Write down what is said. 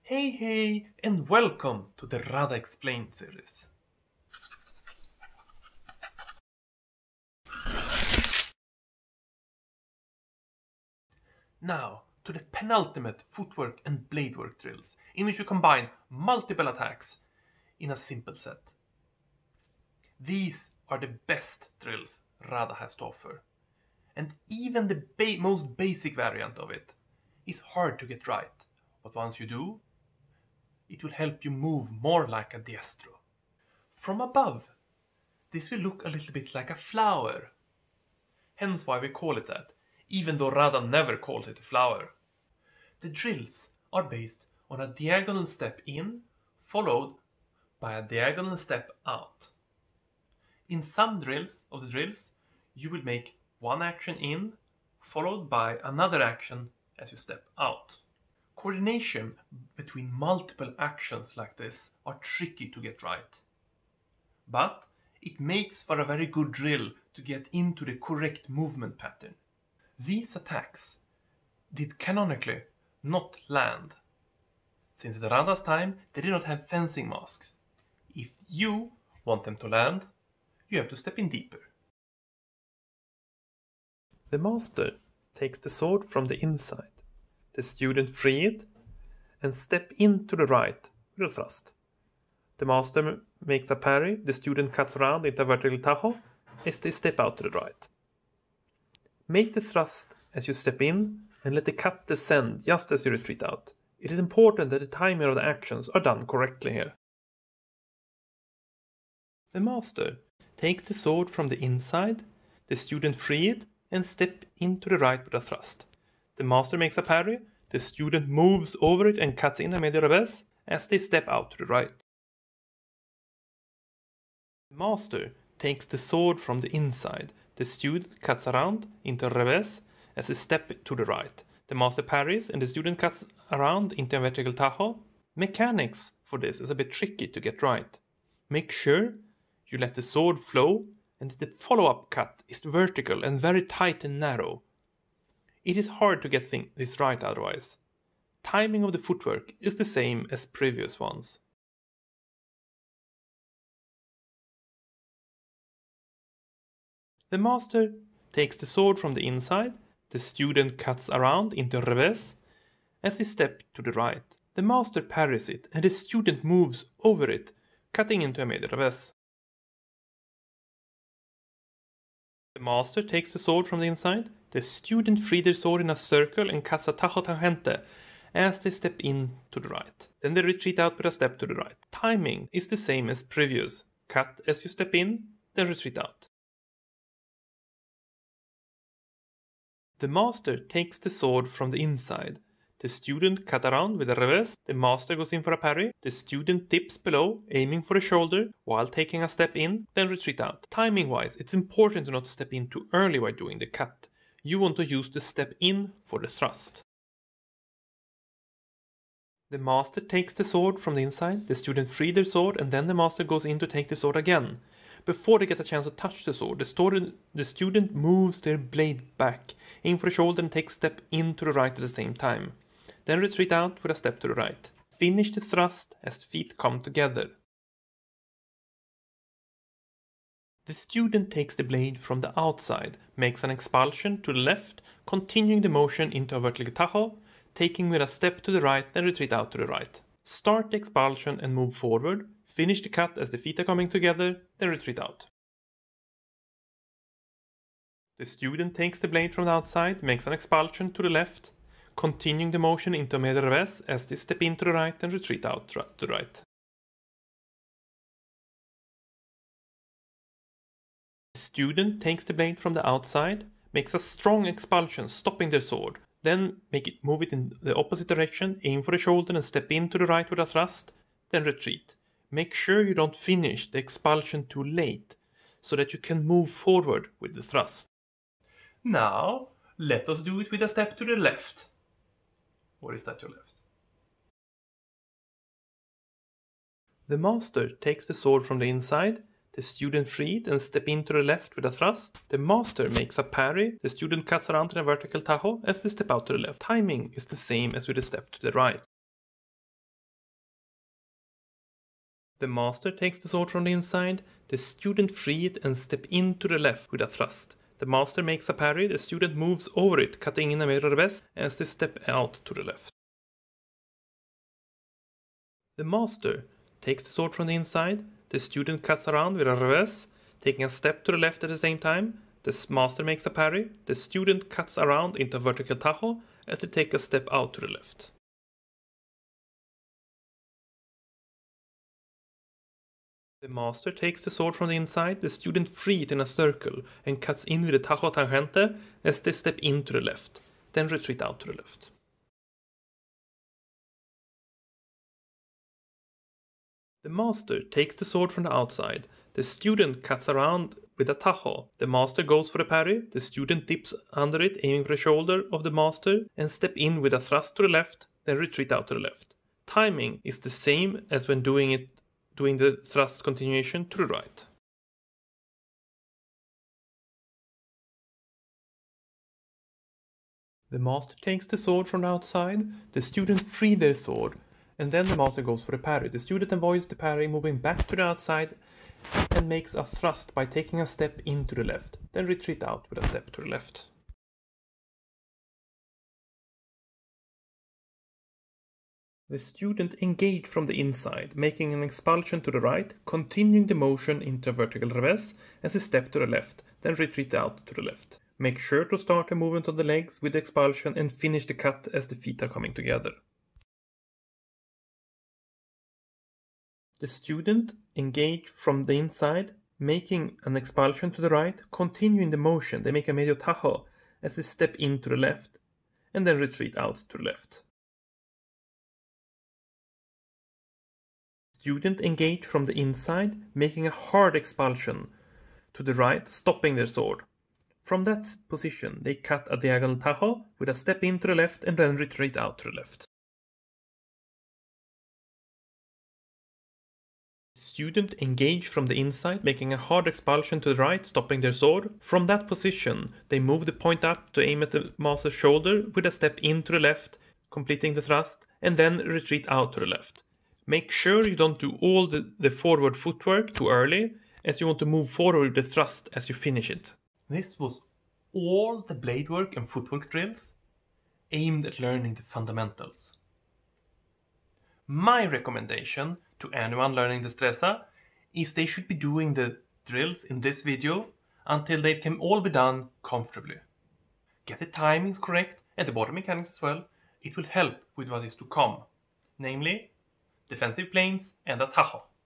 Hey, and welcome to the Rada Explained series. Now, to the penultimate footwork and blade work drills, in which you combine multiple attacks in a simple set. These are the best drills Rada has to offer, and even the most basic variant of it is hard to get right, but once you do, it will help you move more like a diestro. From above, this will look a little bit like a flower, hence why we call it that, even though Rada never calls it a flower. The drills are based on a diagonal step in, followed by a diagonal step out. In some drills, you will make one action in, followed by another action as you step out. Coordination between multiple actions like this are tricky to get right, but it makes for a very good drill to get into the correct movement pattern. These attacks did canonically not land. Since at Rada's time, they did not have fencing masks. If you want them to land, you have to step in deeper. The master takes the sword from the inside. The student free it and step in to the right with a thrust. The master makes a parry, the student cuts around into a vertical tajo as they step out to the right. Make the thrust as you step in and let the cut descend just as you retreat out. It is important that the timing of the actions are done correctly here. The master takes the sword from the inside, the student free it and step into the right with a thrust. The master makes a parry, the student moves over it and cuts in a medio reves as they step out to the right. The master takes the sword from the inside, the student cuts around into a reves as they step to the right. The master parries and the student cuts around into a vertical tajo. Mechanics for this is a bit tricky to get right. Make sure you let the sword flow and the follow-up cut is vertical and very tight and narrow. It is hard to get this right otherwise. Timing of the footwork is the same as previous ones. The master takes the sword from the inside, the student cuts around into reves as they step to the right. The master parries it and the student moves over it, cutting into a medio reves. The master takes the sword from the inside, the student frees their sword in a circle and cuts a tajo tangente as they step in to the right. Then they retreat out with a step to the right. Timing is the same as previous. Cut as you step in, then retreat out. The master takes the sword from the inside. The student cuts around with a reves. The master goes in for a parry. The student dips below, aiming for the shoulder, while taking a step in, then retreat out. Timing wise, it's important to not step in too early while doing the cut. You want to use the step in for the thrust. The master takes the sword from the inside. The student frees their sword and then the master goes in to take the sword again. Before they get a chance to touch the sword, the student moves their blade back, aim for the shoulder and take a step in to the right at the same time. Then retreat out with a step to the right. Finish the thrust as feet come together. The student takes the blade from the outside, makes an expulsion to the left, continuing the motion into a vertical tajo, taking with a step to the right, then retreat out to the right. Start the expulsion and move forward. Finish the cut as the feet are coming together, then retreat out. The student takes the blade from the outside, makes an expulsion to the left, continuing the motion into a medio reves as they step in to the right and retreat out to the right. The student takes the blade from the outside, makes a strong expulsion, stopping their sword. Then move it in the opposite direction, aim for the shoulder and step in to the right with a thrust, then retreat. Make sure you don't finish the expulsion too late, so that you can move forward with the thrust. Now, let us do it with a step to the left. Or is that your left? The master takes the sword from the inside, the student free it and step into the left with a thrust. The master makes a parry, the student cuts around in a vertical tajo as they step out to the left. Timing is the same as with the step to the right. The master takes the sword from the inside, the student free it and step into the left with a thrust. The master makes a parry, the student moves over it, cutting in a medio reves as they step out to the left. The master takes the sword from the inside, the student cuts around with a reves, taking a step to the left at the same time. The master makes a parry, the student cuts around into a vertical tajo as they take a step out to the left. The master takes the sword from the inside, the student free it in a circle and cuts in with the tajo tangente as they step into the left, then retreat out to the left. The master takes the sword from the outside, the student cuts around with a tajo. The master goes for a parry, the student dips under it aiming for the shoulder of the master and step in with a thrust to the left, then retreat out to the left. Timing is the same as when doing the thrust continuation to the right. The master takes the sword from the outside, the student free their sword, and then the master goes for the parry. The student avoids the parry, moving back to the outside and makes a thrust by taking a step into the left, then retreat out with a step to the left. The student engaged from the inside, making an expulsion to the right, continuing the motion into a vertical reves as a step to the left, then retreat out to the left. Make sure to start the movement of the legs with the expulsion and finish the cut as the feet are coming together. The student engaged from the inside, making an expulsion to the right, continuing the motion. They make a medio tajo as they step into the left and then retreat out to the left. Student engaged from the inside, making a hard expulsion to the right, stopping their sword. From that position, they cut a diagonal tajo with a step into the left and then retreat out to the left. Student engaged from the inside, making a hard expulsion to the right, stopping their sword. From that position, they move the point up to aim at the master's shoulder with a step into the left, completing the thrust, and then retreat out to the left. Make sure you don't do all the forward footwork too early, as you want to move forward with the thrust as you finish it. This was all the blade work and footwork drills aimed at learning the fundamentals. My recommendation to anyone learning destreza is they should be doing the drills in this video until they can all be done comfortably. Get the timings correct and the body mechanics as well. It will help with what is to come, namely defensive planes and a tajo.